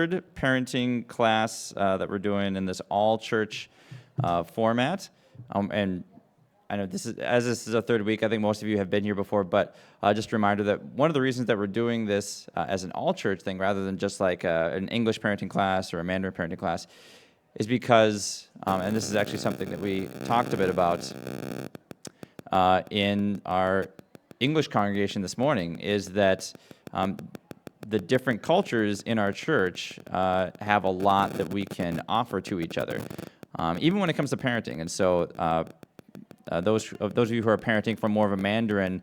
third parenting class that we're doing in this all-church format. And I know this is a third week, I think most of you have been here before, but just a reminder that one of the reasons that we're doing this as an all-church thing rather than just like an English parenting class or a Mandarin parenting class is because, and this is actually something that we talked a bit about in our English congregation this morning, is that the different cultures in our church have a lot that we can offer to each other, even when it comes to parenting. And so those of you who are parenting from more of a Mandarin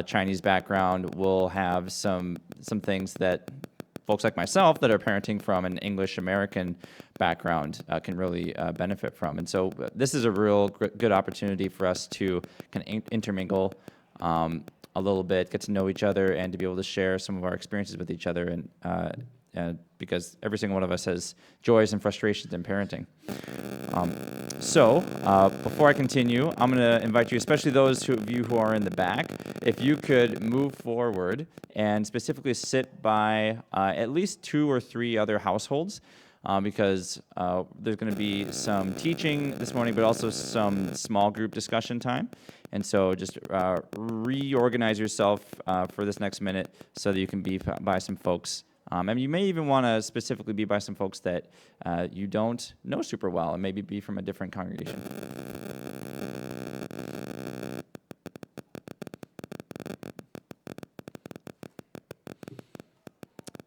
Chinese background will have some things that folks like myself that are parenting from an English American background can really benefit from. And so this is a real good opportunity for us to kind of intermingle a little bit, get to know each other, and to be able to share some of our experiences with each other, and because every single one of us has joys and frustrations in parenting. So before I continue, I'm going to invite you, especially those of you who are in the back, if you could move forward and specifically sit by at least 2 or 3 other households, because there's going to be some teaching this morning, but also some small group discussion time. And so just reorganize yourself for this next minute so that you can be by some folks. And you may even want to specifically be by some folks that you don't know super well and maybe be from a different congregation.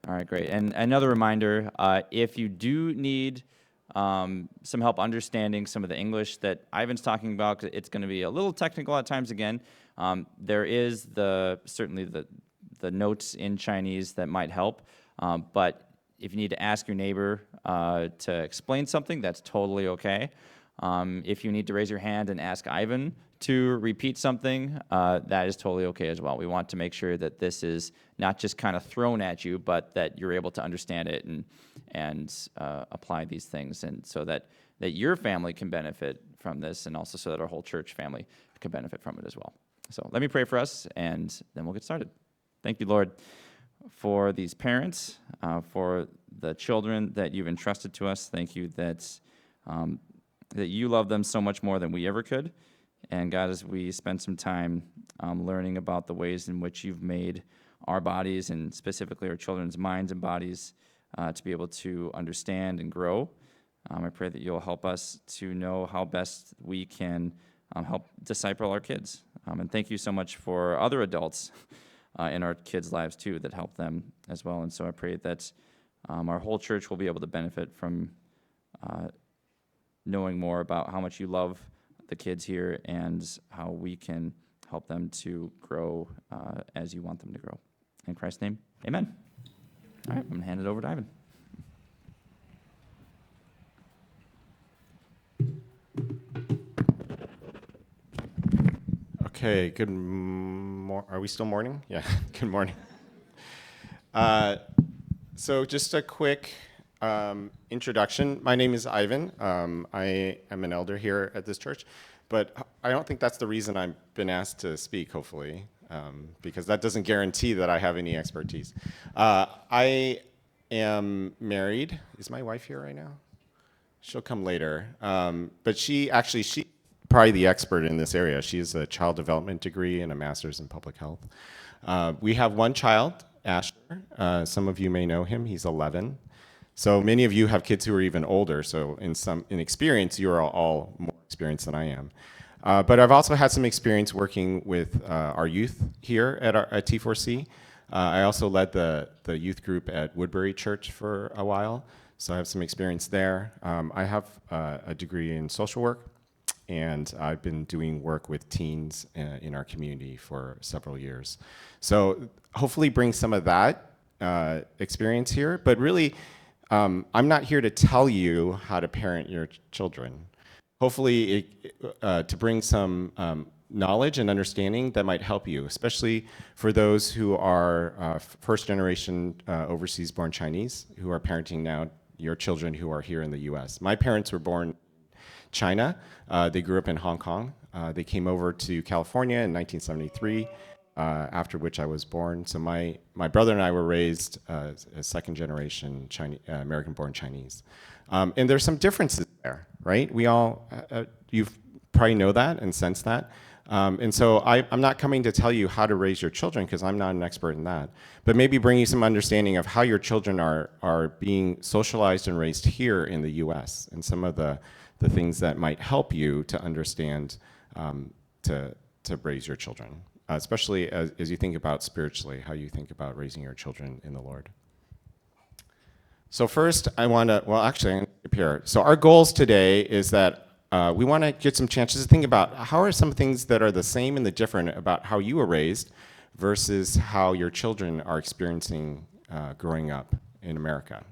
All right, great. And another reminder, if you do need some help understanding some of the English that Ivan's talking about, 'cause it's going to be a little technical at times again, there is certainly the notes in Chinese that might help. But if you need to ask your neighbor to explain something, that's totally okay. If you need to raise your hand and ask Ivan to repeat something, that is totally okay as well. We want to make sure that this is not just kind of thrown at you, but that you're able to understand it and apply these things, and so that your family can benefit from this, and also so that our whole church family can benefit from it as well. So let me pray for us, and then we'll get started. Thank you, Lord, for these parents, for the children that you've entrusted to us. Thank you that you love them so much more than we ever could. And God, as we spend some time learning about the ways in which you've made our bodies, and specifically our children's minds and bodies, to be able to understand and grow, I pray that you'll help us to know how best we can help disciple our kids. And thank you so much for other adults in our kids' lives too that help them as well. And so I pray that our whole church will be able to benefit from knowing more about how much you love the kids here and how we can help them to grow as you want them to grow. In Christ's name, amen. All right, I'm going to hand it over to Ivan. Okay, are we still morning? Yeah, good morning. So just a quick introduction. My name is Ivan. I am an elder here at this church, but I don't think that's the reason I've been asked to speak, hopefully, because that doesn't guarantee that I have any expertise. I am married. Is my wife here right now? She'll come later. But she probably the expert in this area. She has a child development degree and a master's in public health. We have one child, Asher. Some of you may know him. He's 11. So many of you have kids who are even older. So in experience, you are all more experienced than I am. But I've also had some experience working with our youth here at T4C. I also led the youth group at Woodbury Church for a while. So I have some experience there. I have a degree in social work, and I've been doing work with teens in our community for several years. So hopefully bring some of that experience here, but really, I'm not here to tell you how to parent your children. Hopefully to bring some knowledge and understanding that might help you, especially for those who are first generation overseas born Chinese who are parenting now your children who are here in the US. My parents were born China. They grew up in Hong Kong. They came over to California in 1973 after which I was born. So my brother and I were raised as second generation American-born Chinese. And there's some differences there, right? We all, you probably know that and sense that. And so I'm not coming to tell you how to raise your children because I'm not an expert in that, but maybe bring you some understanding of how your children are being socialized and raised here in the US and some of the things that might help you to understand to raise your children, especially as you think about spiritually, how you think about raising your children in the Lord. So first, I want to, well, actually, I'm going to skip here. So our goals today is that we want to get some chances to think about how are some things that are the same and the different about how you were raised versus how your children are experiencing growing up in America.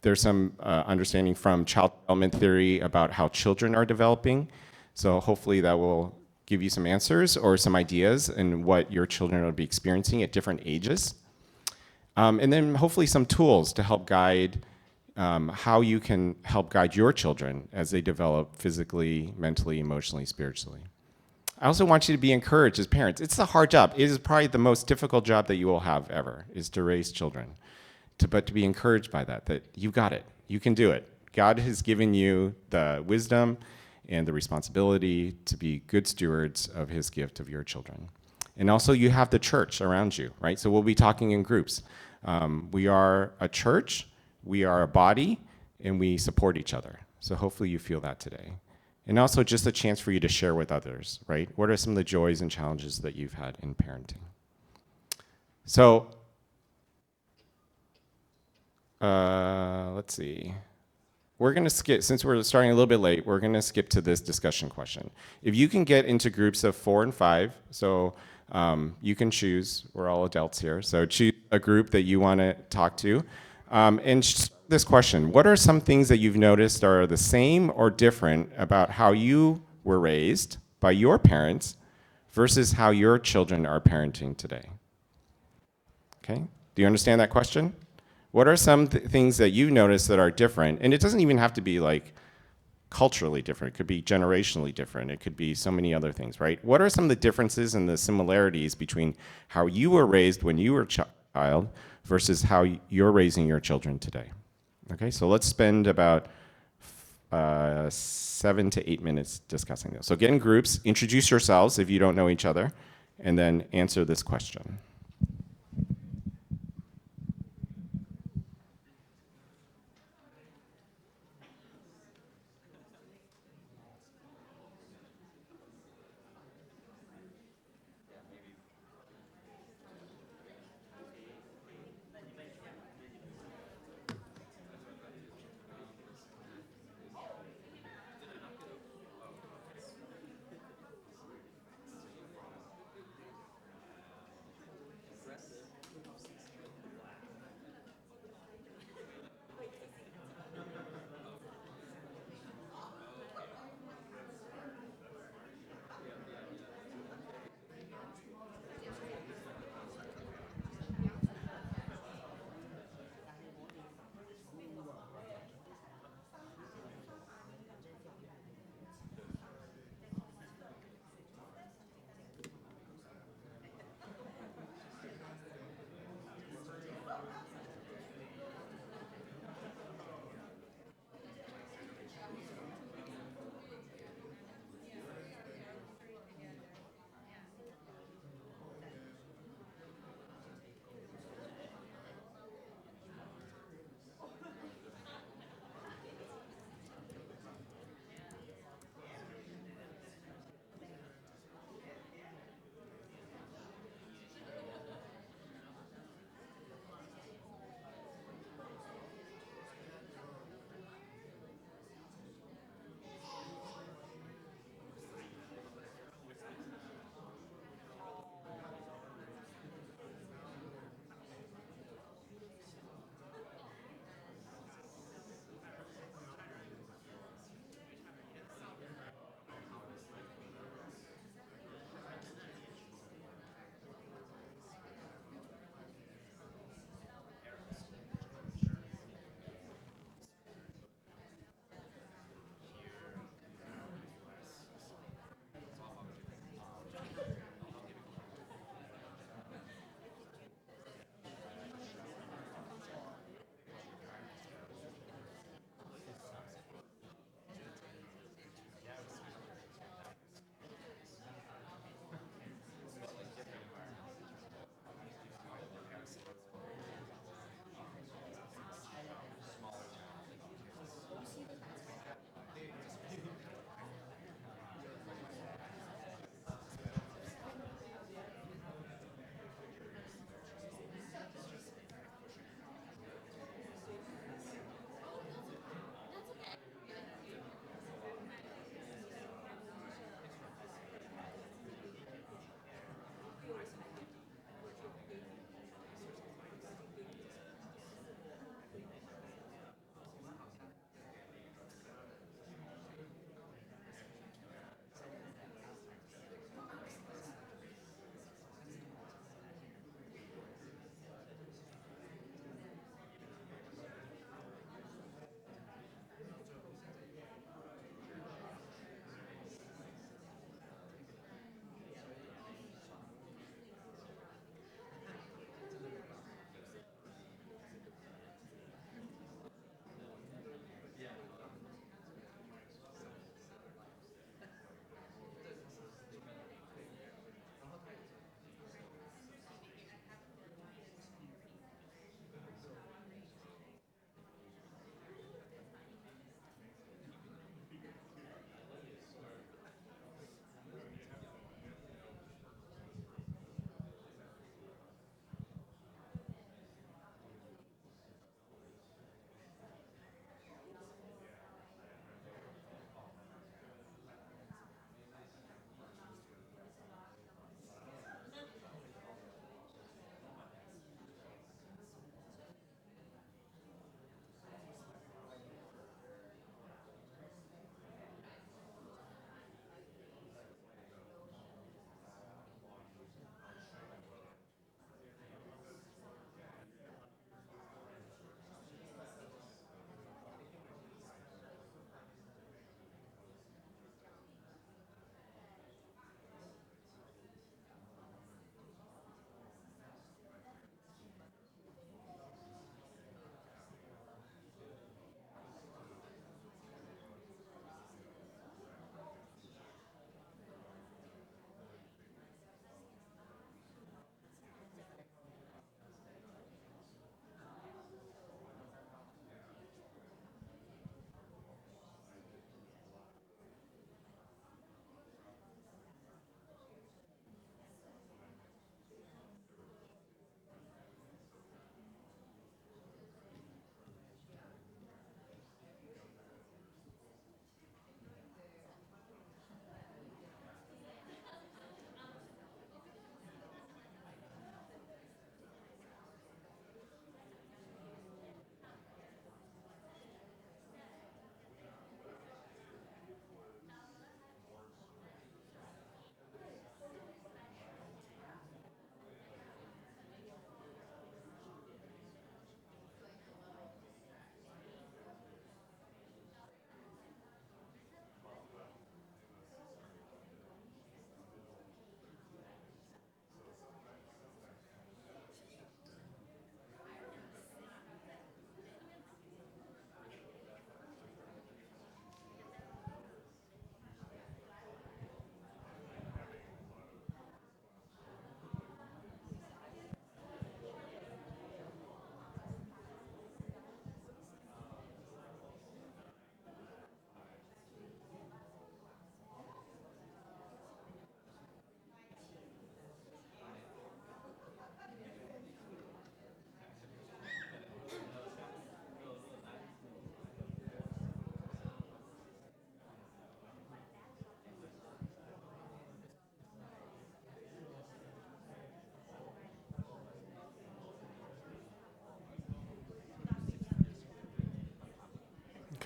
There's some understanding from child development theory about how children are developing. So hopefully that will give you some answers or some ideas in what your children will be experiencing at different ages. And then hopefully some tools to help guide how you can help guide your children as they develop physically, mentally, emotionally, spiritually. I also want you to be encouraged as parents. It's a hard job. It is probably the most difficult job that you will have ever, is to raise children. But to be encouraged by that you got it. You can do it. God has given you the wisdom and the responsibility to be good stewards of his gift of your children. And also you have the church around you, right? So we'll be talking in groups. We are a church, we are a body, and we support each other. So hopefully you feel that today. And also just a chance for you to share with others, right? What are some of the joys and challenges that you've had in parenting? So, let's see. We're going to skip, since we're starting a little bit late, we're going to skip to this discussion question. If you can get into groups of 4 and 5, so you can choose, we're all adults here, so choose a group that you want to talk to. And this question, what are some things that you've noticed are the same or different about how you were raised by your parents versus how your children are parenting today? Okay, do you understand that question? What are some things that you notice that are different? And it doesn't even have to be like culturally different. It could be generationally different. It could be so many other things, right? What are some of the differences and the similarities between how you were raised when you were a child versus how you're raising your children today? Okay, so let's spend about 7 to 8 minutes discussing this. So get in groups, introduce yourselves if you don't know each other, and then answer this question.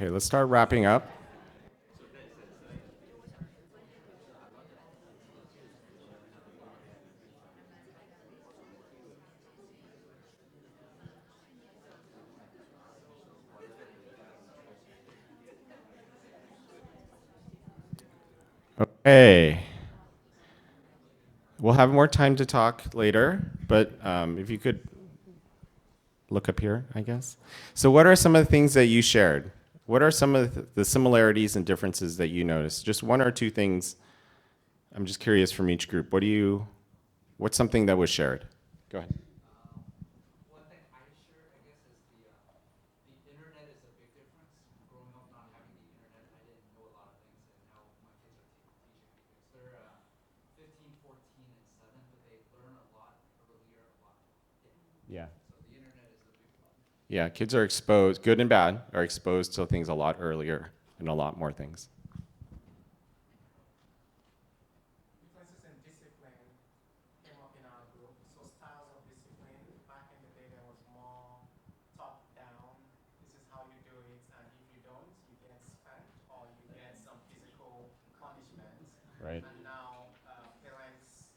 Okay, let's start wrapping up. Okay. We'll have more time to talk later, but if you could look up here, I guess. So what are some of the things that you shared? What are some of the similarities and differences that you noticed? Just one or two things. I'm just curious from each group. What's something that was shared? Go ahead. One thing I share, I guess, is the internet is a big difference. Growing up not having the internet, I didn't know a lot of things, and now my kids are teaching me things. They're 15, 14, and 7, but they learn a lot earlier, a lot. Yeah. So the internet is a big problem. Yeah, kids are exposed, good and bad, are exposed to things a lot earlier and a lot more things. Differences in discipline came up in our group. So styles of discipline, back in the day there was more top down. This is how you do it, and if you don't, you get spanked or you get some physical punishment. Right. And now parents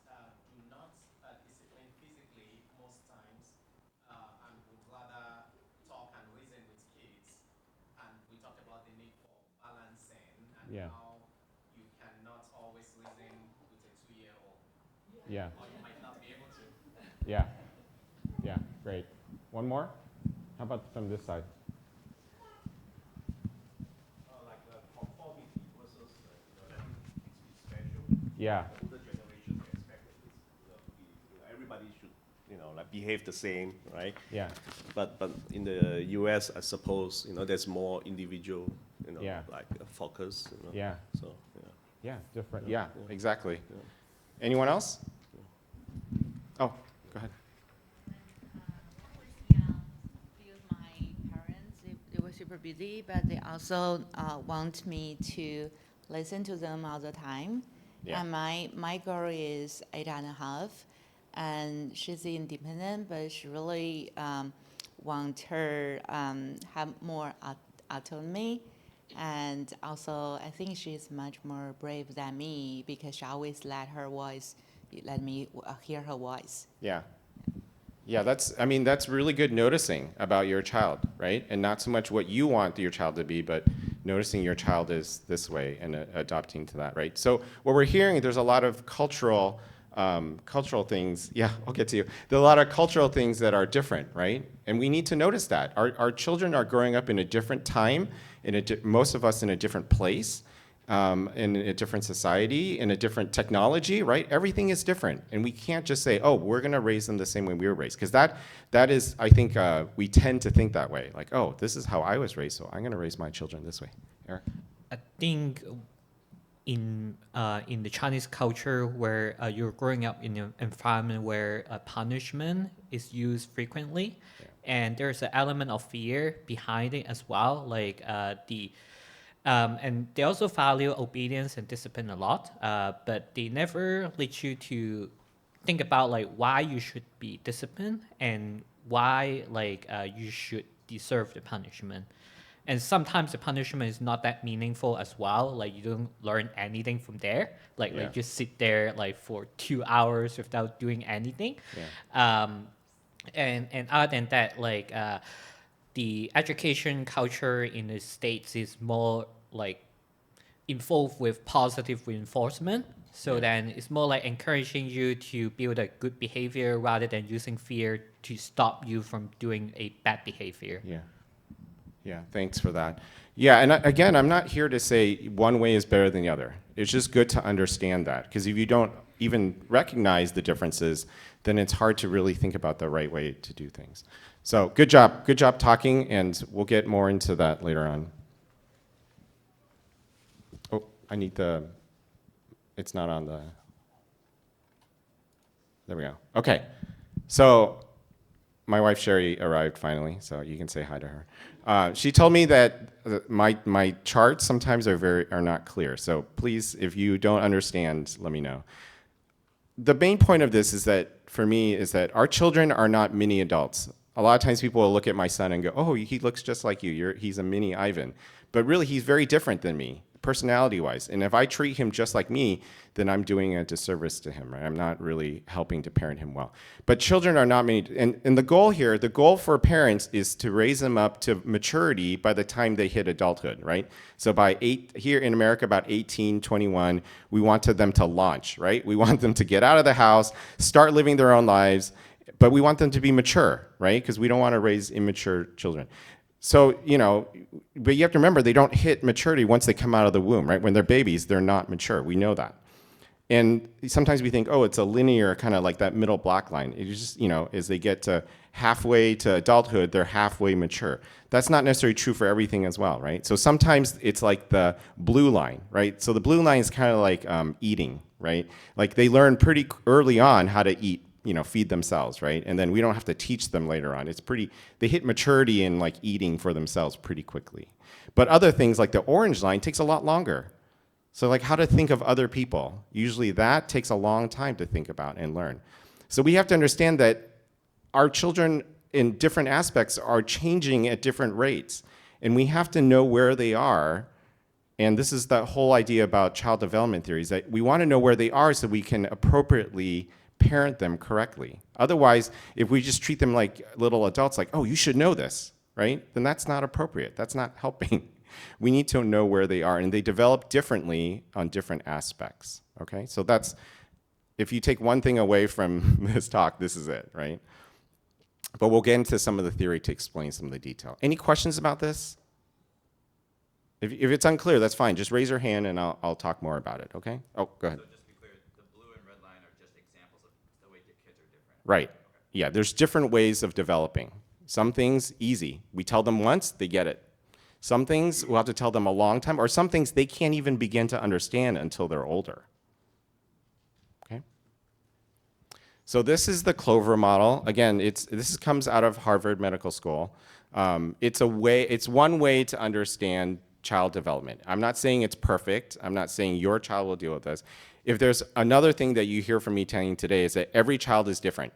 do not discipline physically most times, and would rather talk and reason with kids. And we talked about the need for balancing and Yeah. how you cannot always reason with a 2-year-old, Yeah. or you might not be able to. Yeah. Yeah, great. One more? How about from this side? Like conformity versus special. Yeah. Older generation expect that everybody should like behave the same, right? Yeah. But in the U.S., I suppose there's more individual Yeah. like focus. Yeah. So Yeah, different. Yeah, exactly. Anyone else? Oh, go ahead. With my parents, they were super busy, but they also want me to listen to them all the time. Yeah. And my girl is 8.5, and she's independent, but she really want her have more autonomy. And also, I think she's much more brave than me because she always let me hear her voice. Yeah. Yeah, that's really good noticing about your child, right? And not so much what you want your child to be, but noticing your child is this way and adopting to that, right? So what we're hearing, there's a lot of cultural things. Yeah, I'll get to you. There are a lot of cultural things that are different, right? And we need to notice that. Our children are growing up in a different time, most of us in a different place, in a different society, in a different technology, right? Everything is different. And we can't just say, oh, we're going to raise them the same way we were raised. Because that is, I think, we tend to think that way. Like, oh, this is how I was raised, so I'm going to raise my children this way. Eric? I think in the Chinese culture, where you're growing up in an environment where punishment is used frequently, and there's an element of fear behind it as well, like and they also value obedience and discipline a lot, but they never let you to think about like why you should be disciplined and why you should deserve the punishment. And sometimes the punishment is not that meaningful as well. Like you don't learn anything from there. Like just sit there like for 2 hours without doing anything. Yeah. And other than that, the education culture in the States is more like involved with positive reinforcement. So then it's more like encouraging you to build a good behavior rather than using fear to stop you from doing a bad behavior. Yeah. Yeah, thanks for that. Yeah, and again, I'm not here to say one way is better than the other. It's just good to understand that, because if you don't even recognize the differences, then it's hard to really think about the right way to do things. So good job talking, and we'll get more into that later on. Oh, I need it's not on there we go. Okay, so my wife Sherry arrived finally, so you can say hi to her. She told me that my charts sometimes are not clear. So please, if you don't understand, let me know. The main point of this is that, for me, is that our children are not mini adults. A lot of times people will look at my son and go, oh, he looks just like you. He's a mini Ivan. But really, he's very different than me, personality-wise. And if I treat him just like me, then I'm doing a disservice to him, right? I'm not really helping to parent him well. But children are not made, and the goal here, the goal for parents is to raise them up to maturity by the time they hit adulthood, right? So here in America, about 18, 21, we wanted them to launch, right? We want them to get out of the house, start living their own lives, but we want them to be mature, right? Because we don't want to raise immature children. So, but you have to remember, they don't hit maturity once they come out of the womb, right? When they're babies, they're not mature. We know that. And sometimes we think, oh, it's a linear kind of like that middle black line. It just, as they get to halfway to adulthood, they're halfway mature. That's not necessarily true for everything as well, right? So sometimes it's like the blue line, right? So the blue line is kind of like eating, right? Like they learn pretty early on how to eat, feed themselves, right? And then we don't have to teach them later on. They hit maturity in like eating for themselves pretty quickly. But other things like the orange line takes a lot longer. So like how to think of other people, usually that takes a long time to think about and learn. So we have to understand that our children in different aspects are changing at different rates. And we have to know where they are. And this is the whole idea about child development theories, that we want to know where they are so we can appropriately parent them correctly. Otherwise, if we just treat them like little adults, like, oh, you should know this, right? Then that's not appropriate. That's not helping. We need to know where they are, and they develop differently on different aspects, okay? So if you take one thing away from this talk, this is it, right? But we'll get into some of the theory to explain some of the detail. Any questions about this? If it's unclear, that's fine. Just raise your hand and I'll talk more about it, okay? Oh, go ahead. So just to be clear, the blue and red line are just examples of the way the kids are different. Right. Yeah, there's different ways of developing. Some things, easy. We tell them once, they get it. Some things, we'll have to tell them a long time, or some things they can't even begin to understand until they're older. Okay? So this is the Clover model. Again, this comes out of Harvard Medical School. It's one way to understand child development. I'm not saying it's perfect. I'm not saying your child will deal with this. If there's another thing that you hear from me telling you today is that every child is different.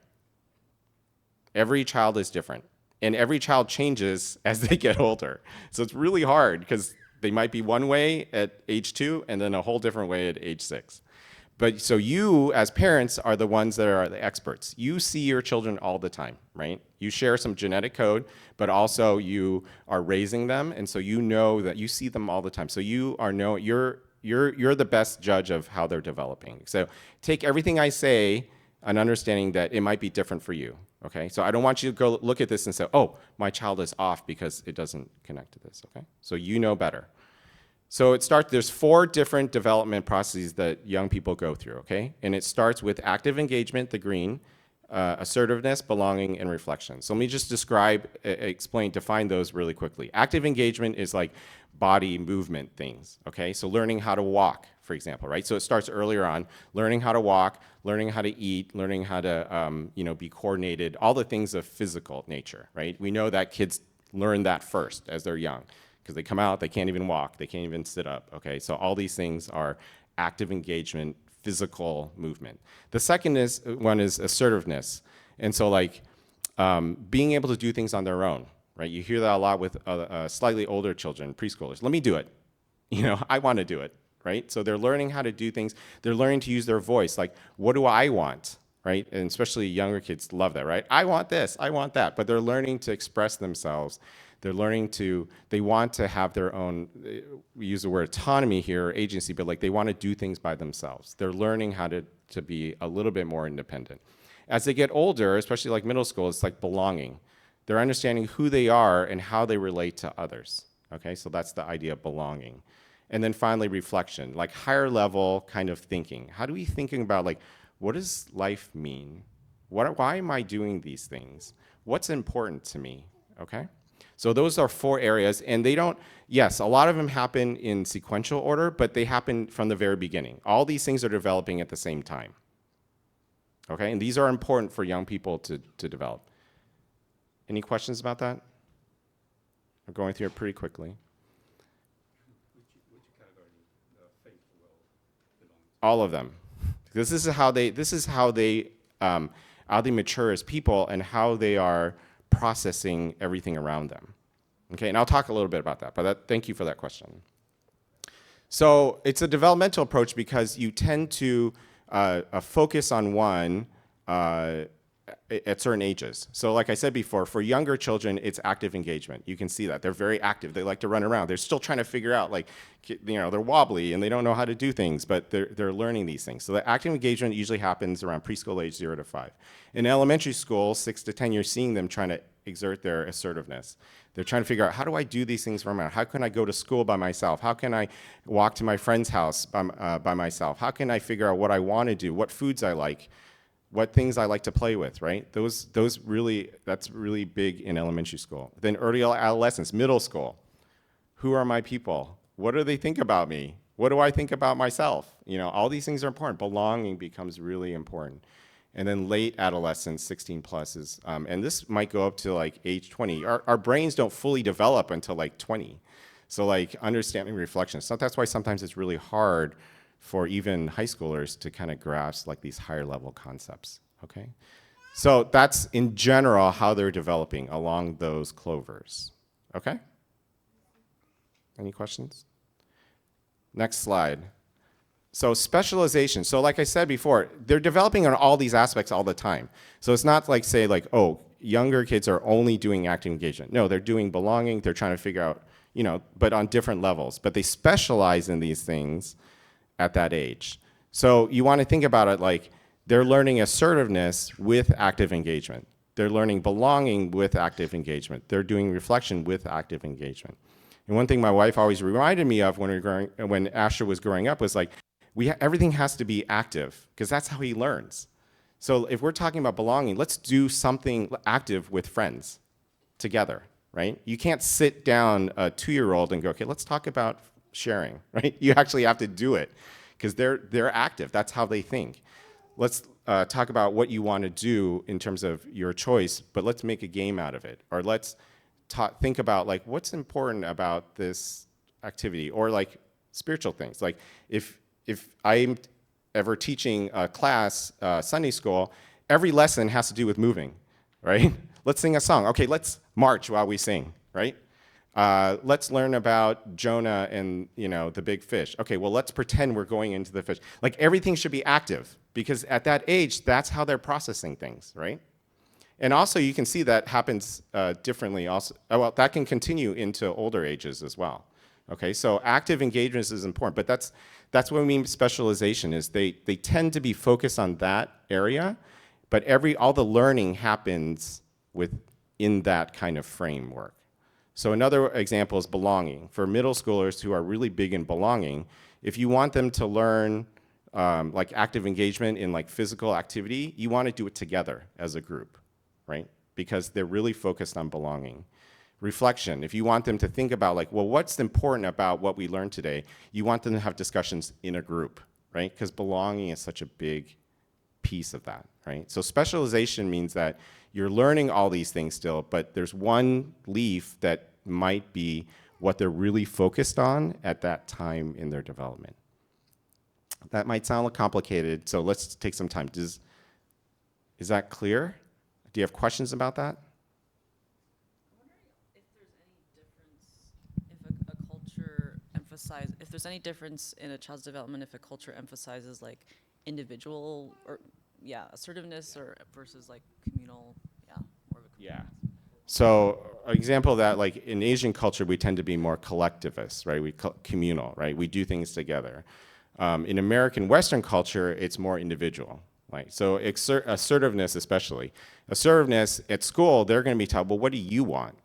Every child is different. And every child changes as they get older. So it's really hard because they might be one way at age 2 and then a whole different way at age 6. But so you, as parents, are the ones that are the experts. You see your children all the time, right? You share some genetic code, but also you are raising them, and so you know that you see them all the time. So you're the best judge of how they're developing. So take everything I say and understanding that it might be different for you. Okay, so I don't want you to go look at this and say, oh, my child is off because it doesn't connect to this, okay? So you know better. So there's 4 different development processes that young people go through, okay? And it starts with active engagement, the green, assertiveness, belonging, and reflection. So let me just define those really quickly. Active engagement is like body movement things, okay? So learning how to walk, for example, right? So it starts earlier on, learning how to walk, learning how to eat, learning how to be coordinated, all the things of physical nature, right? We know that kids learn that first as they're young, because they come out, they can't even walk, they can't even sit up, okay? So all these things are active engagement, physical movement. The second one is assertiveness. And so like being able to do things on their own, right? You hear that a lot with slightly older children, preschoolers. Let me do it. I want to do it, right? So they're learning how to do things. They're learning to use their voice. Like, what do I want, right? And especially younger kids love that, right? I want this, I want that. But they're learning to express themselves. They want to have their own, we use the word autonomy here, or agency, but like they want to do things by themselves. They're learning how to be a little bit more independent. As they get older, especially like middle school, it's like belonging. They're understanding who they are and how they relate to others. Okay, so that's the idea of belonging. And then finally, reflection, like higher level kind of thinking. How do we thinking about like, what does life mean? Why am I doing these things? What's important to me, okay? So those are 4 areas, and yes, a lot of them happen in sequential order, but they happen from the very beginning. All these things are developing at the same time, okay? And these are important for young people to develop. Any questions about that? I'm going through it pretty quickly. Which category faith will belong to? All of them. This is how they mature as people and how they are processing everything around them. Okay, and I'll talk a little bit about that, but thank you for that question. So it's a developmental approach because you tend to focus on one at certain ages. So like I said before, for younger children, it's active engagement. You can see that. They're very active. They like to run around. They're still trying to figure out, like, they're wobbly and they don't know how to do things, but they're learning these things. So the active engagement usually happens around preschool age 0 to 5. In elementary school, 6 to 10, you're seeing them trying to exert their assertiveness. They're trying to figure out, how do I do these things for myself? How can I go to school by myself? How can I walk to my friend's house by myself? How can I figure out what I want to do, what foods I like, what things I like to play with, right? That's really big in elementary school. Then early adolescence, middle school. Who are my people? What do they think about me? What do I think about myself? All these things are important. Belonging becomes really important. And then late adolescence, 16 plus is, and this might go up to like age 20. Our brains don't fully develop until like 20. So like understanding reflection. So that's why sometimes it's really hard for even high schoolers to kind of grasp like these higher level concepts, okay? So that's in general how they're developing along those clovers, okay? Any questions? Next slide. So specialization. So like I said before, they're developing on all these aspects all the time. So it's not like say like, oh, younger kids are only doing active engagement. No, they're doing belonging. They're trying to figure out, but on different levels. But they specialize in these things at that age. So you want to think about it like they're learning assertiveness with active engagement. They're learning belonging with active engagement. They're doing reflection with active engagement. And one thing my wife always reminded me of when Asher was growing up was like, everything has to be active because that's how he learns. So if we're talking about belonging, let's do something active with friends together, right? You can't sit down a 2-year-old and go, okay, let's talk about sharing, right? You actually have to do it because they're active. That's how they think. Let's talk about what you want to do in terms of your choice, but let's make a game out of it. Or let's think about like what's important about this activity, or like spiritual things. Like if I'm ever teaching a class, Sunday school, every lesson has to do with moving, right? Let's sing a song. Okay, let's march while we sing, right? Let's learn about Jonah and the big fish. Okay, well, let's pretend we're going into the fish. Like everything should be active because at that age, that's how they're processing things, right? And also you can see that happens differently also. Well, that can continue into older ages as well. Okay, so active engagement is important, but that's what we mean specialization is they tend to be focused on that area, but all the learning happens within that kind of framework. So another example is belonging. For middle schoolers who are really big in belonging, if you want them to learn like active engagement in like physical activity, you want to do it together as a group, right? Because they're really focused on belonging. Reflection, if you want them to think about like, well, what's important about what we learned today, you want them to have discussions in a group, right? Because belonging is such a big piece of that, right? So specialization means that you're learning all these things still, but there's one leaf that might be what they're really focused on at that time in their development. That might sound complicated, so let's take some time. Is that clear? Do you have questions about that? If there's any difference in a child's development if a culture emphasizes like individual or assertiveness or versus like communal, more of a Yeah. So an example of that, like in Asian culture, we tend to be more collectivist, right? Communal, right? We do things together. In American Western culture, it's more individual, right? So assertiveness especially. Assertiveness at school, they're going to be taught, well, what do you want?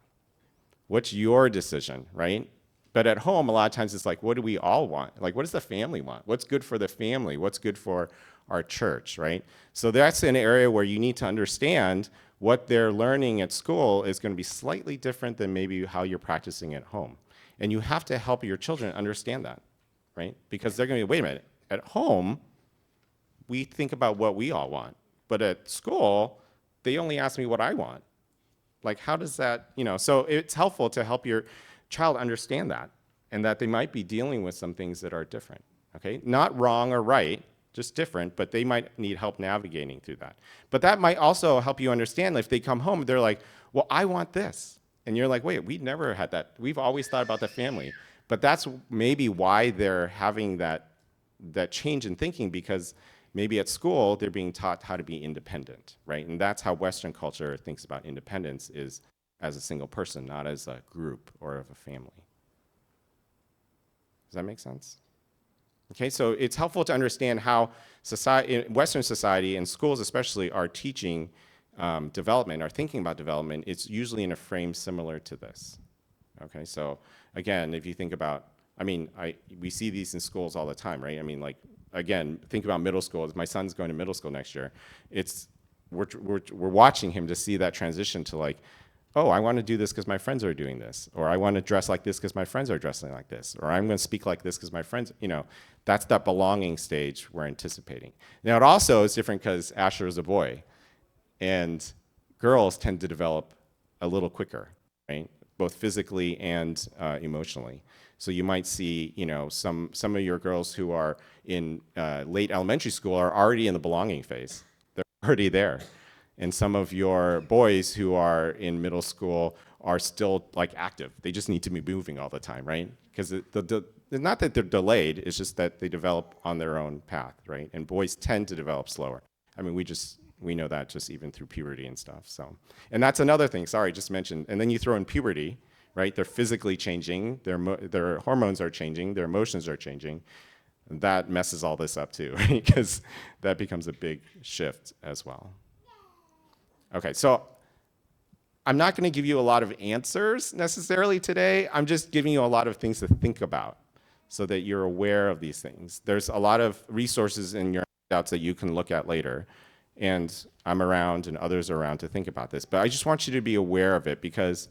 What's your decision, right? But at home, a lot of times it's like, what do we all want? Like, what does the family want? What's good for the family? What's good for our church, right? So that's an area where you need to understand what they're learning at school is going to be slightly different than maybe how you're practicing at home. And you have to help your children understand that, right? Because they're going to be, wait a minute, at home, we think about what we all want. But at school, they only ask me what I want. Like, how does that, so it's helpful to help your child understand that and that they might be dealing with some things that are different, okay? Not wrong or right, just different, but they might need help navigating through that. But that might also help you understand if they come home, they're like, well, I want this. And you're like, wait, we never had that. We've always thought about the family. But that's maybe why they're having that change in thinking, because maybe at school they're being taught how to be independent, right? And that's how Western culture thinks about independence, is as a single person, not as a group or of a family. Does that make sense? Okay, so it's helpful to understand how society, in Western society and schools especially, are teaching development, are thinking about development. It's usually in a frame similar to this. Okay, so again, if you think about, I mean, we see these in schools all the time, right? I mean, like, again, think about middle school. My son's going to middle school next year. We're watching him to see that transition to like, oh, I want to do this because my friends are doing this, or I want to dress like this because my friends are dressing like this, or I'm going to speak like this because my friends, you know, that's that belonging stage we're anticipating. Now, it also is different because Asher is a boy, and girls tend to develop a little quicker, right? Both physically and emotionally. So you might see, you know, some of your girls who are in late elementary school are already in the belonging phase. They're already there. And some of your boys who are in middle school are still like active. They just need to be moving all the time, right? Because not that they're delayed, it's just that they develop on their own path, right? And boys tend to develop slower. I mean, we know that just even through puberty and stuff. So, and that's another thing, sorry, just mentioned. And then you throw in puberty, right? They're physically changing, their hormones are changing, their emotions are changing. And that messes all this up too, right? Because that becomes a big shift as well. Okay, so I'm not going to give you a lot of answers necessarily today. I'm just giving you a lot of things to think about so that you're aware of these things. There's a lot of resources in your handouts that you can look at later. And I'm around and others are around to think about this. But I just want you to be aware of it, because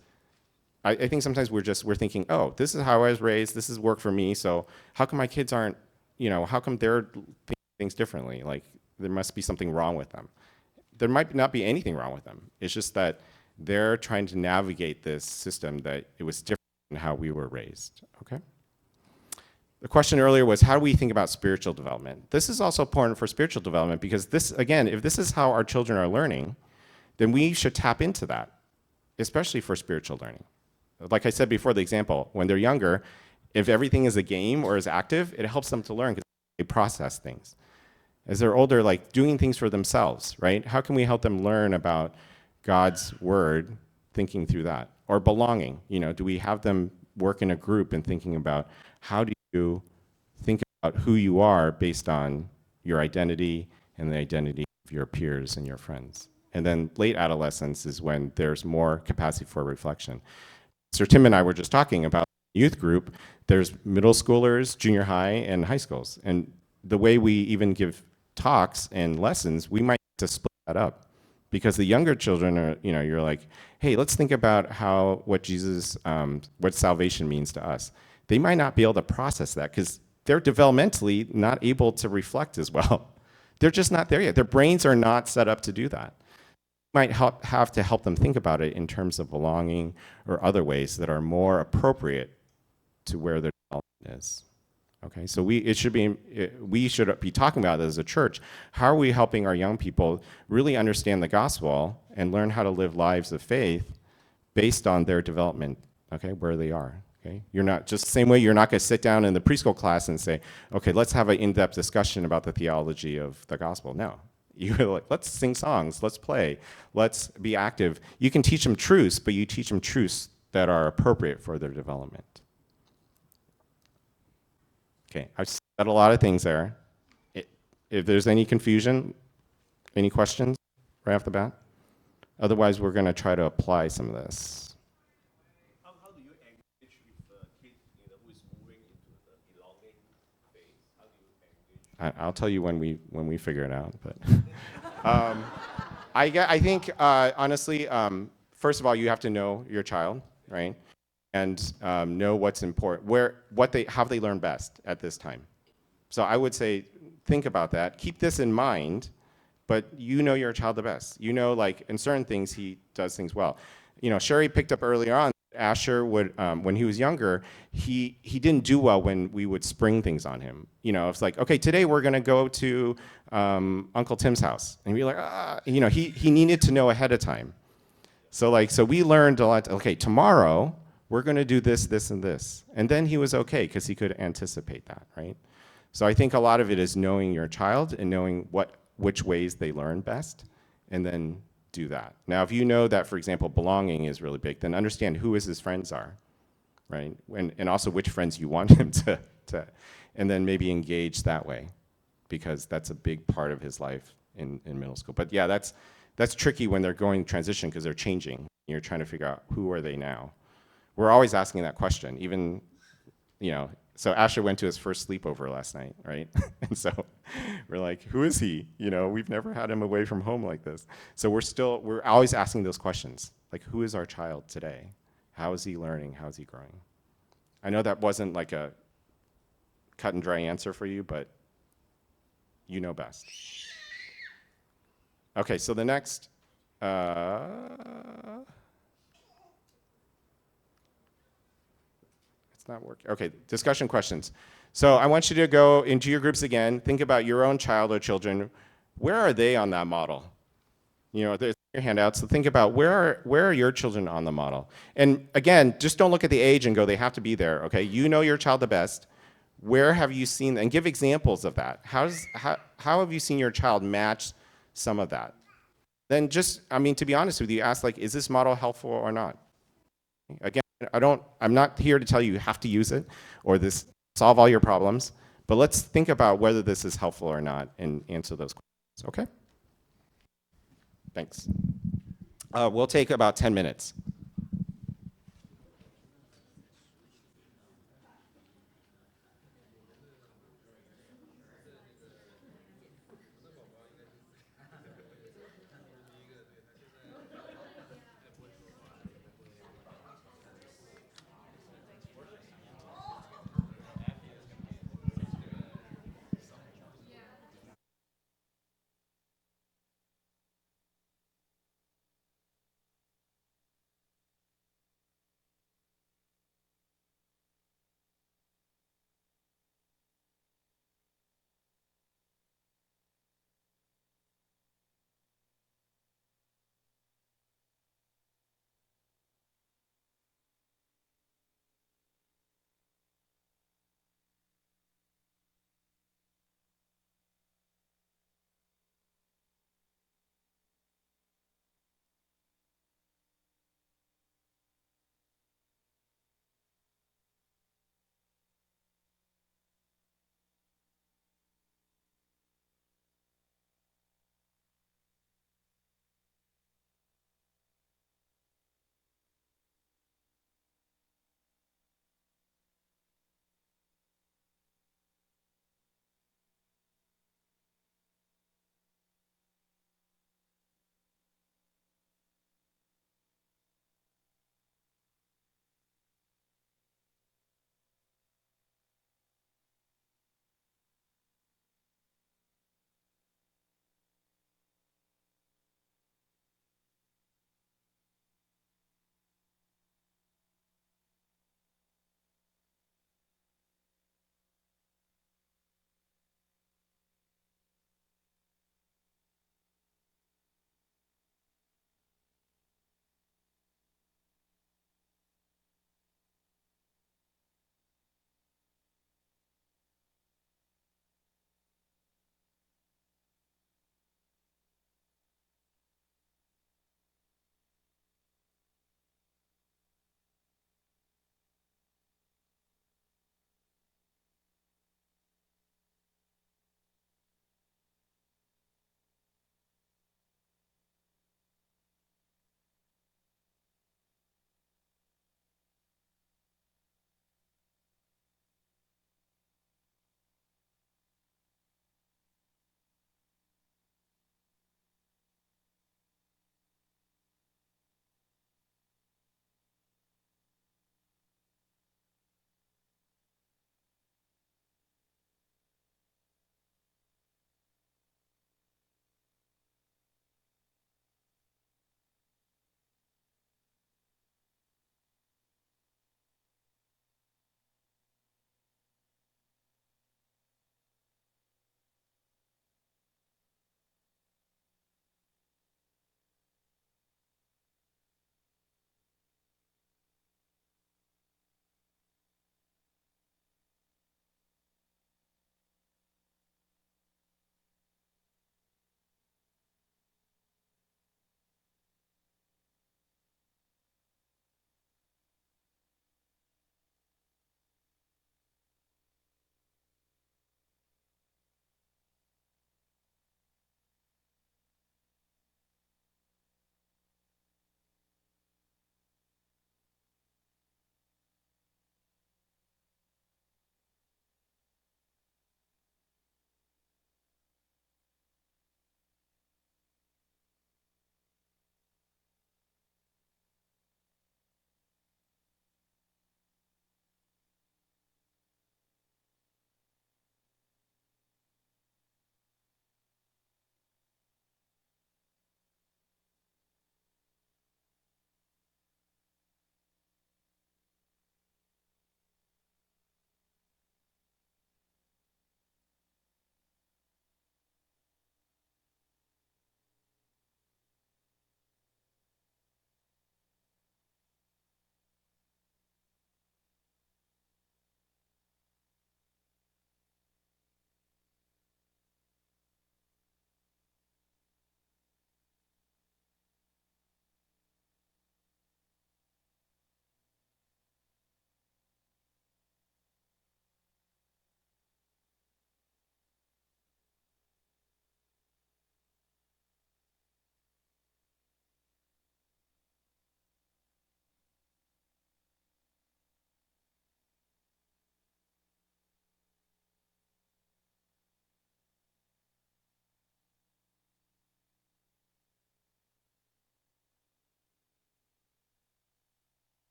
I think sometimes we're thinking, oh, this is how I was raised, this has worked for me, so how come my kids aren't, you know, how come they're thinking things differently? Like, there must be something wrong with them. There might not be anything wrong with them. It's just that they're trying to navigate this system that it was different than how we were raised, okay? The question earlier was, how do we think about spiritual development? This is also important for spiritual development, because this, again, if this is how our children are learning, then we should tap into that, especially for spiritual learning. Like I said before, the example, when they're younger, if everything is a game or is active, it helps them to learn because they process things. As they're older, like doing things for themselves, right? How can we help them learn about God's word, thinking through that? Or belonging, you know, do we have them work in a group and thinking about how do you think about who you are based on your identity and the identity of your peers and your friends? And then late adolescence is when there's more capacity for reflection. Sir Tim and I were just talking about youth group. There's middle schoolers, junior high, and high schools. And the way we even give talks and lessons, we might have to split that up, because the younger children are, you know, you're like, hey, let's think about what Jesus, what salvation means to us. They might not be able to process that because they're developmentally not able to reflect as well. They're just not there yet. Their brains are not set up to do that. You might have to help them think about it in terms of belonging or other ways that are more appropriate to where their development is. Okay, so we should be talking about it as a church. How are we helping our young people really understand the gospel and learn how to live lives of faith based on their development, okay, where they are, okay? You're not, just the same way you're not gonna sit down in the preschool class and say, okay, let's have an in-depth discussion about the theology of the gospel. No, you're like, let's sing songs, let's play, let's be active. You can teach them truths, but you teach them truths that are appropriate for their development. Okay, I've said a lot of things there. If there's any confusion, any questions right off the bat? Otherwise, we're going to try to apply some of this. How do you engage with the kid, you know, who is moving into the belonging phase? How do you engage? I'll tell you when we figure it out. But I think honestly, first of all, you have to know your child, right? And know what's important, how they learn best at this time. So I would say, think about that. Keep this in mind, but you know your child the best. You know, like in certain things, he does things well. You know, Sherry picked up earlier on, Asher would, when he was younger, he didn't do well when we would spring things on him. You know, it's like, okay, today we're gonna go to Uncle Tim's house, and we're like, you know, he needed to know ahead of time. So we learned a lot. Okay, tomorrow we're gonna do this, this, and this, and then he was okay because he could anticipate that, right? So I think a lot of it is knowing your child and knowing which ways they learn best, and then do that. Now, if you know that, for example, belonging is really big, then understand who his friends are, right? And also which friends you want him to, and then maybe engage that way, because that's a big part of his life in middle school. But yeah, that's tricky when they're going transition because they're changing. You're trying to figure out who are they now. We're always asking that question, even, you know, so Asher went to his first sleepover last night, right? And so we're like, who is he? You know, we've never had him away from home like this. So we're always asking those questions, like, who is our child today? How is he learning? How is he growing? I know that wasn't like a cut and dry answer for you, but you know best. Okay, so the next, it's not working. Okay, discussion questions. So I want you to go into your groups again, think about your own child or children. Where are they on that model? You know, there's your handouts, so think about where are your children on the model? And again, just don't look at the age and go, they have to be there, okay? You know your child the best. Where have you seen, and give examples of that. How have you seen your child match some of that? Then just, I mean, to be honest with you, ask like, is this model helpful or not? Again, I'm not here to tell you you have to use it or this solve all your problems, but let's think about whether this is helpful or not and answer those questions, okay? Thanks. We'll take about 10 minutes.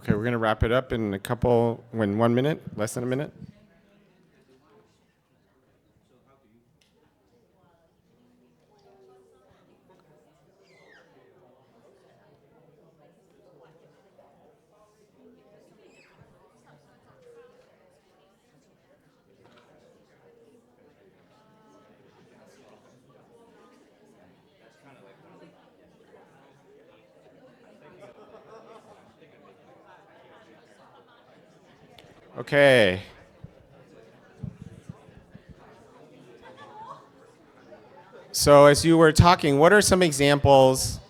Okay, we're going to wrap it up in 1 minute, less than a minute. Okay. So as you were talking, what are some examples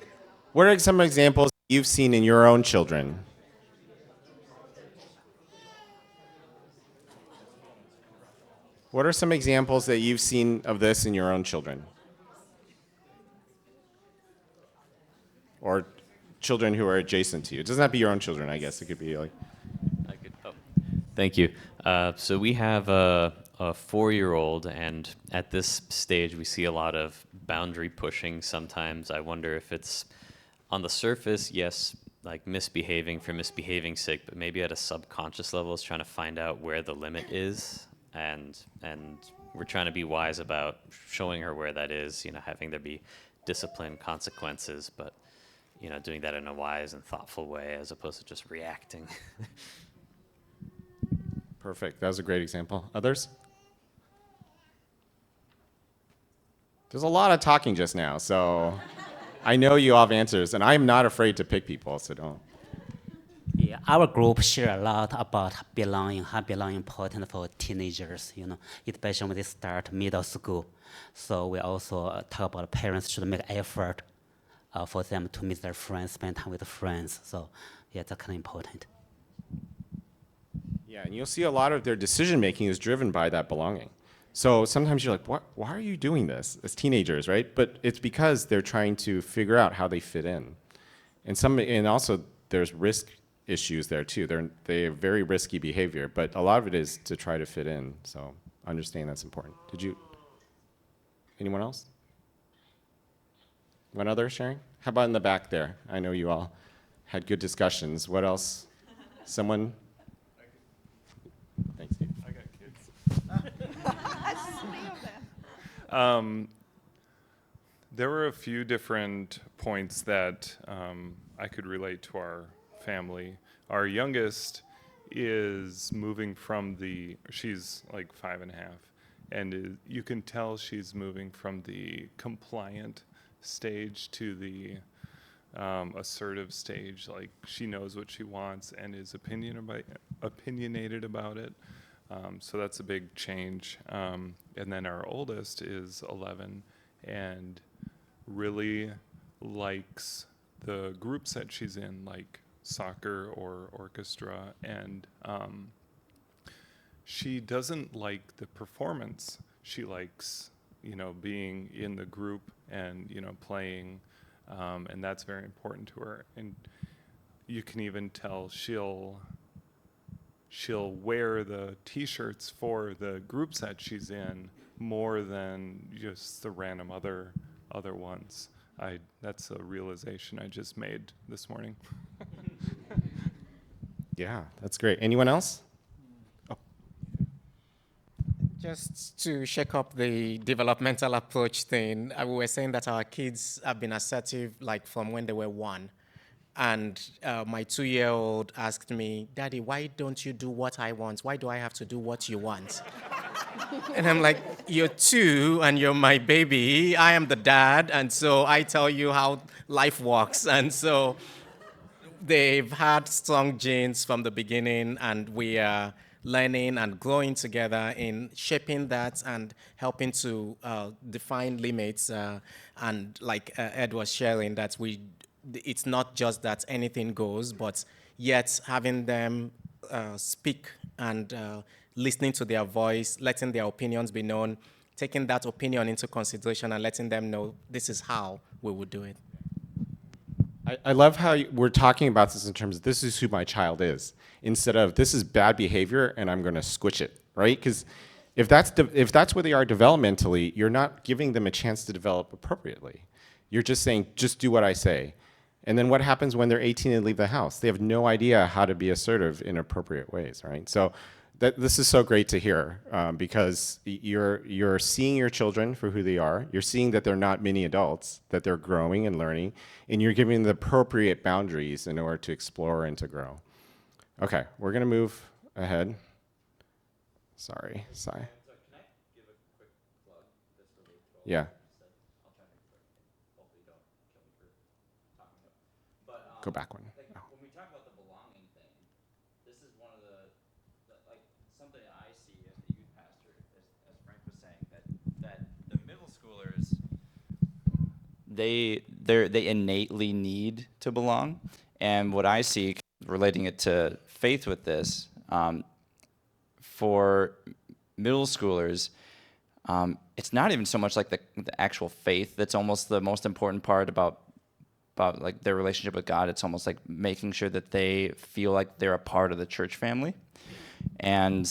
you've seen in your own children? What are some examples that you've seen of this in your own children? Or children who are adjacent to you. It doesn't have to be your own children, I guess. It could be like... Thank you. So we have a 4-year-old, and at this stage, we see a lot of boundary pushing sometimes. I wonder if it's on the surface, yes, like misbehaving for misbehaving's sake, but maybe at a subconscious level, is trying to find out where the limit is, and we're trying to be wise about showing her where that is. Having there be discipline, consequences, but doing that in a wise and thoughtful way as opposed to just reacting. Perfect. That was a great example. Others? There's a lot of talking just now, so I know you all have answers, and I'm not afraid to pick people, so don't. Yeah, our group share a lot about belonging, how belonging important for teenagers, especially when they start middle school. So we also talk about parents should make effort for them to meet their friends, spend time with friends. So yeah, that's kind of important. Yeah, and you'll see a lot of their decision making is driven by that belonging. So sometimes you're like, why are you doing this as teenagers, right? But it's because they're trying to figure out how they fit in. And also there's risk issues there too. They have very risky behavior, but a lot of it is to try to fit in. So understand that's important. Anyone else? One other sharing? How about in the back there? I know you all had good discussions. What else? Someone? Thanks, Steve. I got kids. There were a few different points that I could relate to our family. Our youngest is moving she's like 5.5, and you can tell she's moving from the compliant stage to the assertive stage. Like, she knows what she wants and is opinionated about it. So that's a big change. And then our oldest is 11 and really likes the groups that she's in, like soccer or orchestra, and she doesn't like the performance. She likes, being in the group and, playing, and that's very important to her. And you can even tell she'll wear the t-shirts for the groups that she's in more than just the random other ones. That's a realization I just made this morning. Yeah, that's great. Anyone else? Just to shake up the developmental approach thing, we were saying that our kids have been assertive like from when they were 1. And my 2-year-old asked me, "Daddy, why don't you do what I want? Why do I have to do what you want?" And I'm like, "You're 2 and you're my baby. I am the dad, and so I tell you how life works." And so they've had strong genes from the beginning, and we are learning and growing together in shaping that and helping to define limits. And like Ed was sharing, that it's not just that anything goes, but yet having them speak and listening to their voice, letting their opinions be known, taking that opinion into consideration and letting them know this is how we would do it. I love how we're talking about this in terms of this is who my child is, instead of this is bad behavior and I'm going to squish it, right? Because if that's where they are developmentally, you're not giving them a chance to develop appropriately. You're just saying, just do what I say. And then what happens when they're 18 and leave the house? They have no idea how to be assertive in appropriate ways, right? So this is so great to hear because you're seeing your children for who they are. You're seeing that they're not mini adults, that they're growing and learning, and you're giving them the appropriate boundaries in order to explore and to grow. Okay, we're going to move ahead. Sorry, Sai. So can I give a quick plug that's related to all Yeah. that you said? I'll try to make it quick. Hopefully you don't kill me for talking about it. But Go back one. like when we talk about the belonging thing, this is one of the like something I see as a youth pastor, as Frank was saying, that the middle schoolers they innately need to belong, and what I see relating it to faith with this. For middle schoolers, it's not even so much like the actual faith that's almost the most important part about like their relationship with God. It's almost like making sure that they feel like they're a part of the church family. And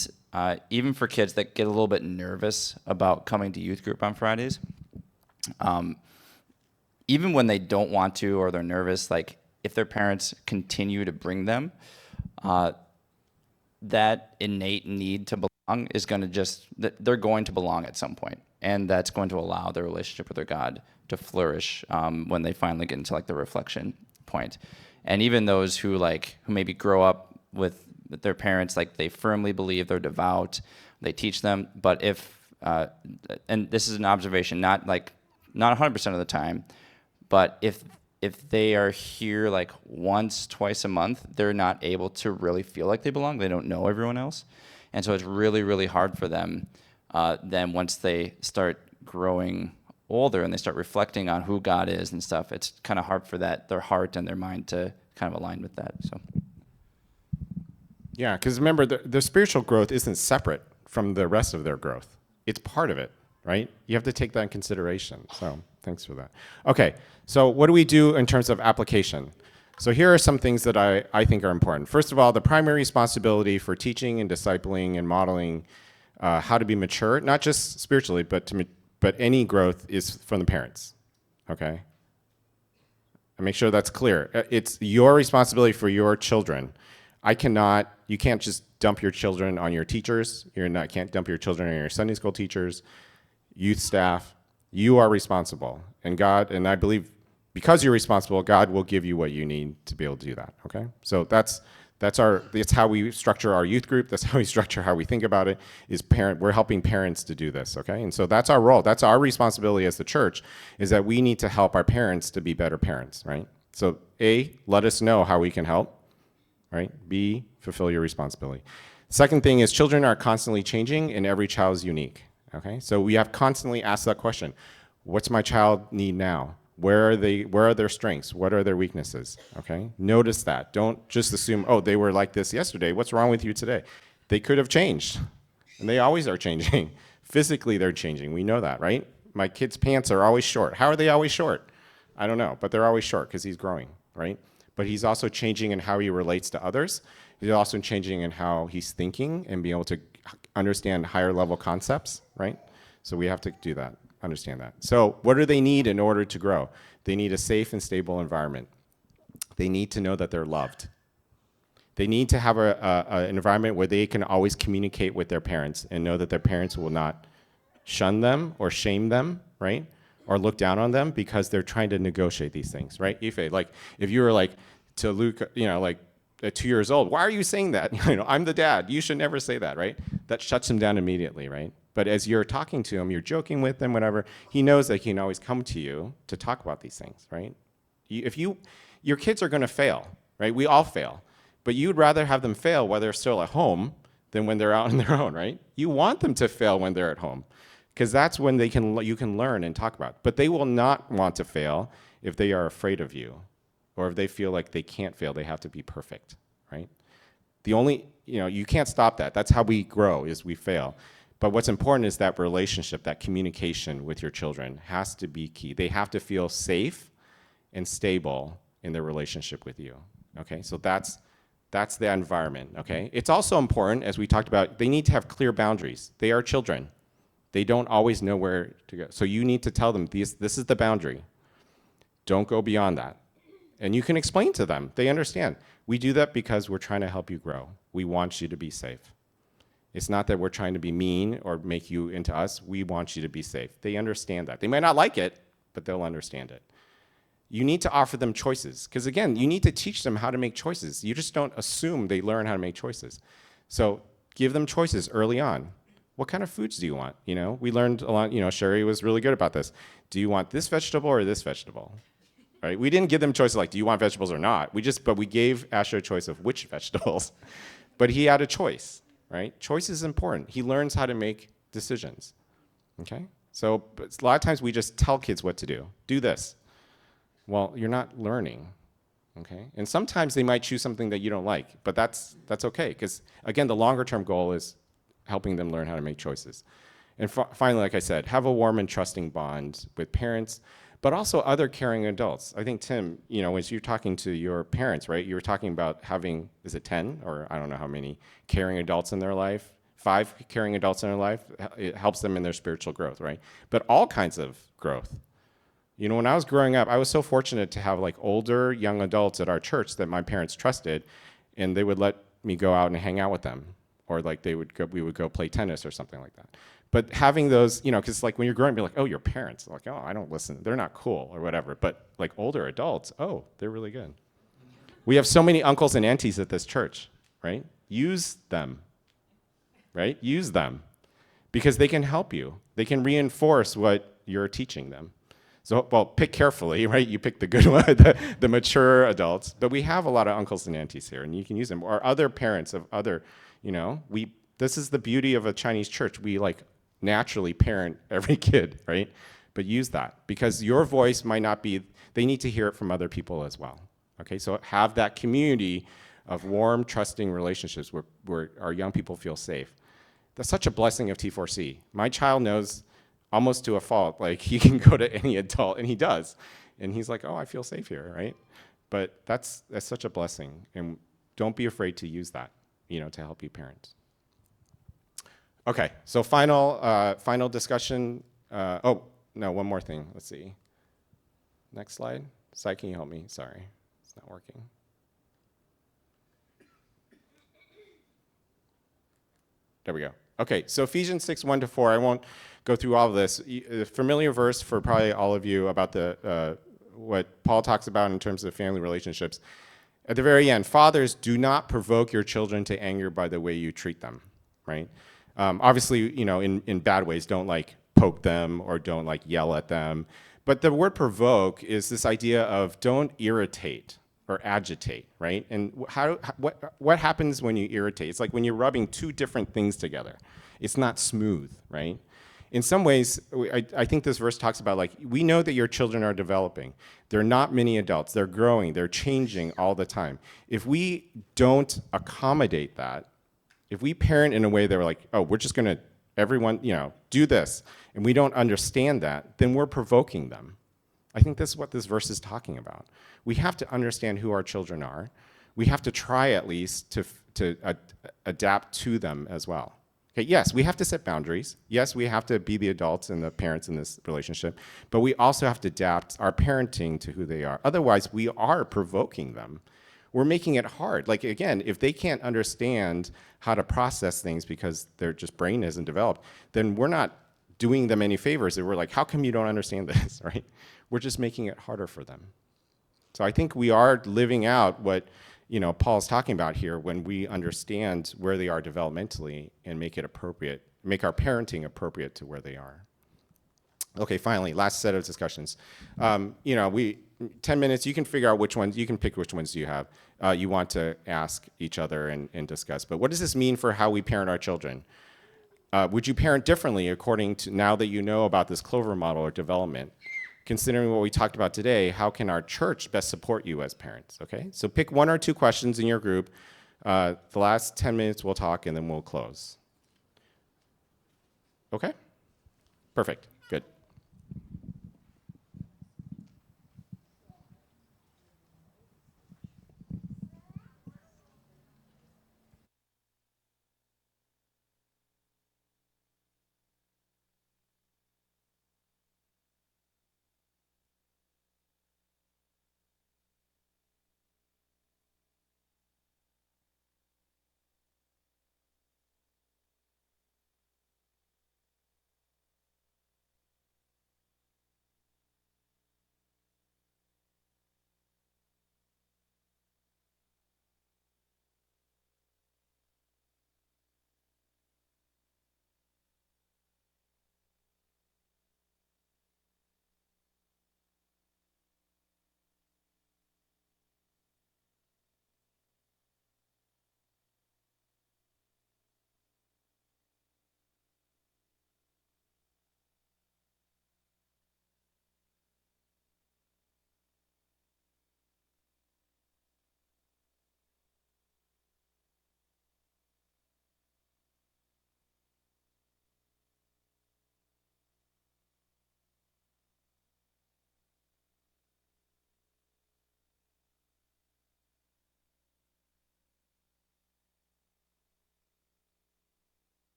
even for kids that get a little bit nervous about coming to youth group on Fridays, even when they don't want to or they're nervous, like if their parents continue to bring them, that innate need to belong is going to they're going to belong at some point, and that's going to allow their relationship with their God to flourish when they finally get into like the reflection point. And even those who maybe grow up with their parents, like they firmly believe, they're devout, they teach them, but if and this is an observation, not 100% of the time, but if they are here like once, twice a month, they're not able to really feel like they belong. They don't know everyone else. And so it's really, really hard for them then once they start growing older and they start reflecting on who God is and stuff, it's kind of hard for their heart and their mind to kind of align with that. So. Yeah, because remember, their spiritual growth isn't separate from the rest of their growth. It's part of it, right? You have to take that in consideration. So thanks for that. Okay, so what do we do in terms of application? So here are some things that I think are important. First of all, the primary responsibility for teaching and discipling and modeling how to be mature, not just spiritually, but any growth is from the parents, okay? And make sure that's clear. It's your responsibility for your children. You can't just dump your children on your teachers. Can't dump your children on your Sunday school teachers, youth staff. You are responsible. And I believe because you're responsible, God will give you what you need to be able to do that, okay? So that's how we structure our youth group. That's how we structure how we think about it, we're helping parents to do this, okay? And so that's our role. That's our responsibility as the church, is that we need to help our parents to be better parents, right? So A, let us know how we can help, right? B, fulfill your responsibility. Second thing is children are constantly changing and every child is unique, okay? So we have constantly asked that question. What's my child need now? Where are their strengths? What are their weaknesses? Okay, notice that. Don't just assume, oh, they were like this yesterday. What's wrong with you today? They could have changed, and they always are changing. Physically, they're changing. We know that, right? My kid's pants are always short. How are they always short? I don't know, but they're always short because he's growing, right? But he's also changing in how he relates to others. He's also changing in how he's thinking and being able to understand higher level concepts, right? So we have to do that. Understand that. So what do they need in order to grow? They need a safe and stable environment. They need to know that they're loved. They need to have an environment where they can always communicate with their parents and know that their parents will not shun them or shame them, right? Or look down on them because they're trying to negotiate these things, right? If you were to Luke, at 2 years old, why are you saying that? I'm the dad. You should never say that, right? That shuts him down immediately, right? But as you're talking to him, you're joking with him, whatever, he knows that he can always come to you to talk about these things, right? Your kids are going to fail, right? We all fail. But you'd rather have them fail while they're still at home than when they're out on their own, right? You want them to fail when they're at home because that's when you can learn and talk about it. But they will not want to fail if they are afraid of you or if they feel like they can't fail, they have to be perfect, right? You can't stop that. That's how we grow, is we fail. But what's important is that relationship, that communication with your children has to be key. They have to feel safe and stable in their relationship with you, okay? So that's the environment, okay? It's also important, as we talked about, they need to have clear boundaries. They are children. They don't always know where to go. So you need to tell them, this is the boundary. Don't go beyond that. And you can explain to them. They understand. We do that because we're trying to help you grow. We want you to be safe. It's not that we're trying to be mean or make you into us. We want you to be safe. They understand that. They might not like it, but they'll understand it. You need to offer them choices. Because again, you need to teach them how to make choices. You just don't assume they learn how to make choices. So give them choices early on. What kind of foods do you want? You know, we learned a lot, you know, Sherry was really good about this. Do you want this vegetable or this vegetable? Right? We didn't give them choices like, do you want vegetables or not? But we gave Asher a choice of which vegetables. But he had a choice, right? Choice is important. He learns how to make decisions, okay? So but a lot of times we just tell kids what to do. Do this. Well, you're not learning, okay? And sometimes they might choose something that you don't like, but that's okay, because again, the longer term goal is helping them learn how to make choices. And finally, like I said, have a warm and trusting bond with parents, but also other caring adults. I think, Tim, you know, as you're talking to your parents, right, you were talking about having, is it 10 or I don't know how many caring adults in their life, 5 caring adults in their life. It helps them in their spiritual growth, right? But all kinds of growth. You know, when I was growing up, I was so fortunate to have like older young adults at our church that my parents trusted, and they would let me go out and hang out with them. Or like we would go play tennis or something like that. But having those, you know, because like when you're growing up, you're like, oh, your parents. Like, oh, I don't listen. They're not cool or whatever. But like older adults, oh, they're really good. We have so many uncles and aunties at this church, right? Use them, right? Use them. Because they can help you. They can reinforce what you're teaching them. So, well, pick carefully, right? You pick the good one, the mature adults. But we have a lot of uncles and aunties here, and you can use them. Or other parents of other, you know, this is the beauty of a Chinese church. We like naturally parent every kid, right? But use that because your voice might not be, they need to hear it from other people as well. Okay, so have that community of warm, trusting relationships where our young people feel safe. That's such a blessing of T4C. My child knows almost to a fault, like he can go to any adult, and he does. And he's like, oh, I feel safe here, right? But that's such a blessing, and don't be afraid to use that, you know, to help you parent. Okay, so final discussion. Oh, no, one more thing. Let's see. Next slide. Sai, can you help me? Sorry, it's not working. There we go. Okay, so Ephesians 6, 1-4. I won't go through all of this. A familiar verse for probably all of you about what Paul talks about in terms of family relationships. At the very end, fathers, do not provoke your children to anger by the way you treat them, right? Obviously, you know, in bad ways, don't like poke them or don't like yell at them. But the word provoke is this idea of don't irritate or agitate, right? And what happens when you irritate? It's like when you're rubbing two different things together. It's not smooth, right? In some ways, I think this verse talks about like, we know that your children are developing. They're not many adults. They're growing. They're changing all the time. If we don't accommodate that, if we parent in a way that we're like, oh, we're just going to, everyone, you know, do this, and we don't understand that, then we're provoking them. I think this is what this verse is talking about. We have to understand who our children are. We have to try at least to adapt to them as well. Okay, yes, we have to set boundaries. Yes, we have to be the adults and the parents in this relationship, but we also have to adapt our parenting to who they are. Otherwise, we are provoking them. We're making it hard. Like, again, if they can't understand how to process things because their just brain isn't developed, then we're not doing them any favors. We're like, how come you don't understand this, right? We're just making it harder for them. So I think we are living out what, you know, Paul's talking about here when we understand where they are developmentally and make it appropriate, make our parenting appropriate to where they are. Okay, finally, last set of discussions. You know, 10 minutes, you can figure out which ones, you can pick which ones you have, you want to ask each other and discuss. But what does this mean for how we parent our children? Would you parent differently according to, now that you know about this Clover model or development? Considering what we talked about today, how can our church best support you as parents, okay? So pick 1 or 2 questions in your group. The last 10 minutes we'll talk and then we'll close. Okay? Perfect, good.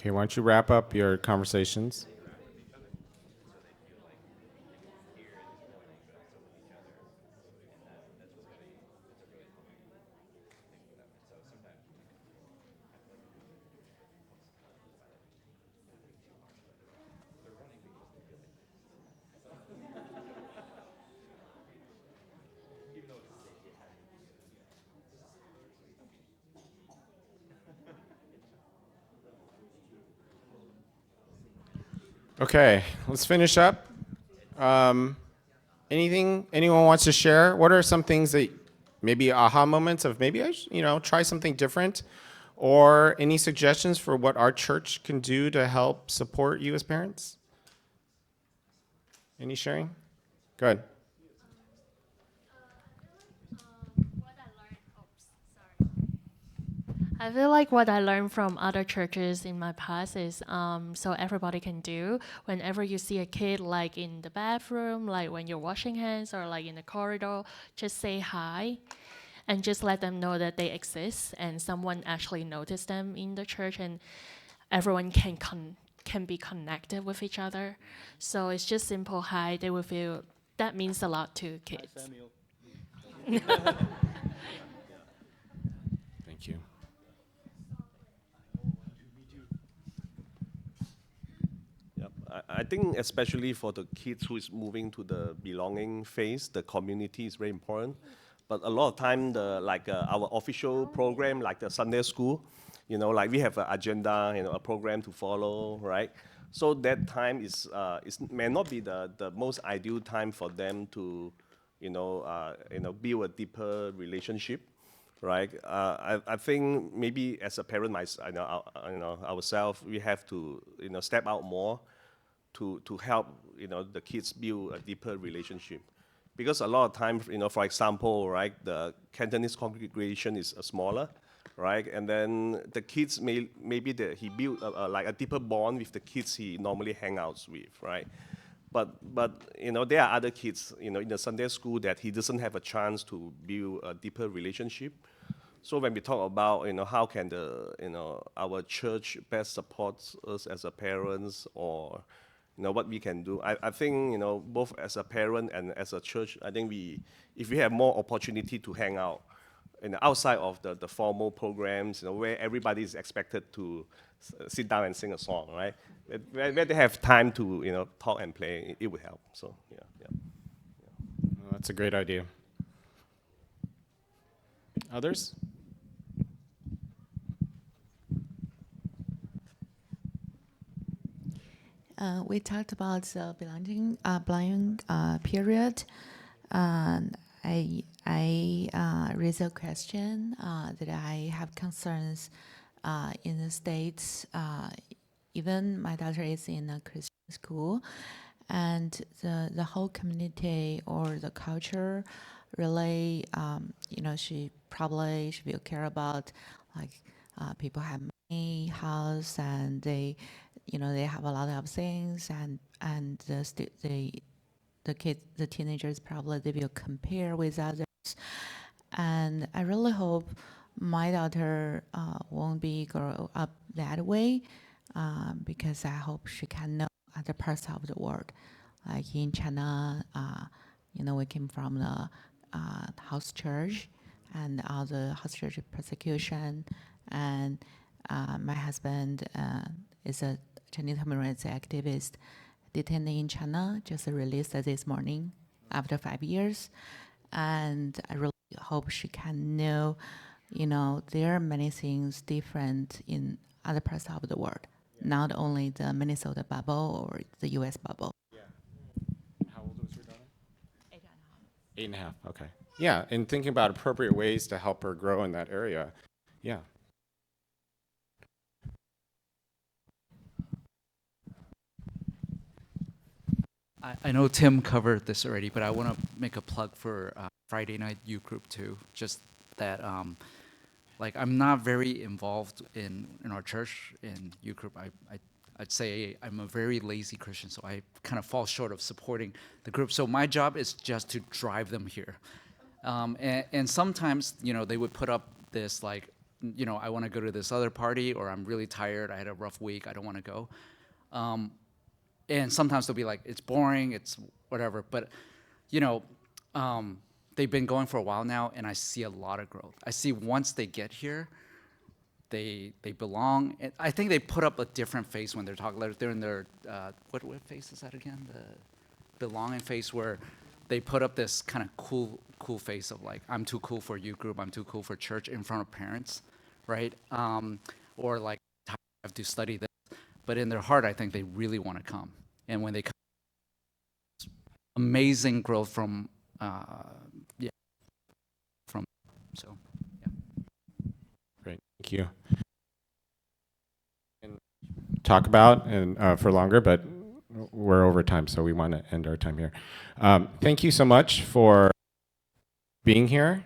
Okay, why don't you wrap up your conversations? Okay, let's finish up. Anything anyone wants to share? What are some things that maybe aha moments of maybe try something different, or any suggestions for what our church can do to help support you as parents? Any sharing? Go ahead. I feel like what I learned from other churches in my past is so everybody can do whenever you see a kid like in the bathroom, like when you're washing hands or like in the corridor, just say hi and just let them know that they exist and someone actually noticed them in the church and everyone can be connected with each other. So it's just simple hi, they will feel that means a lot to kids. Thank you. I think especially for the kids who is moving to the belonging phase, the community is very important. But a lot of time, our official program, like the Sunday school, like we have an agenda, a program to follow, right? So that time may not be the most ideal time for them to, build a deeper relationship, right? I think maybe as a parent, ourselves, we have to, step out more to help the kids build a deeper relationship, because a lot of times, for example, right, the Cantonese congregation is smaller, right, and then the kids maybe he built like a deeper bond with the kids he normally hang out with, right? But there are other kids in the Sunday school that he doesn't have a chance to build a deeper relationship. So when we talk about how can our church best support us as a parents, or what we can do, I think both as a parent and as a church, I think if we have more opportunity to hang out outside of the formal programs, where everybody is expected to sit down and sing a song, right? Where they have time to talk and play, it would help. So yeah. Well, that's a great idea. Others? We talked about the belonging period. I raised a question that I have concerns in the States. Even my daughter is in a Christian school, and the whole community or the culture really, she will care about, like, people have money, house, and they have a lot of things, and the kids, the teenagers, probably they will compare with others. And I really hope my daughter won't be grow up that way, because I hope she can know other parts of the world. Like in China, we came from the house church and all the house church persecution, and my husband is a Chinese human rights activist detained in China, just released this morning after 5 years. And I really hope she can know, there are many things different in other parts of the world, not only the Minnesota bubble or the US bubble. Yeah. How old was your daughter? 8.5. 8.5, okay. Yeah, and thinking about appropriate ways to help her grow in that area. Yeah. I know Tim covered this already, but I want to make a plug for Friday Night Youth Group too. Just that, like, I'm not very involved in our church in youth group. I'd say I'm a very lazy Christian, so I kind of fall short of supporting the group. So my job is just to drive them here. And sometimes, they would put up this, like, you know, I want to go to this other party, or I'm really tired, I had a rough week, I don't want to go. And sometimes they'll be like, it's boring, it's whatever. But, you know, they've been going for a while now, and I see a lot of growth. I see once they get here, they belong. And I think they put up a different face when they're talking. Like they're in their, what face is that again? The belonging face, where they put up this kind of cool face of like, I'm too cool for youth group, I'm too cool for church in front of parents, right? Or like, I have to study this. But in their heart, I think they really want to come. And when they come, amazing growth from, so, yeah. Great, thank you. And talk about and for longer, but we're over time, so we want to end our time here. Thank you so much for being here.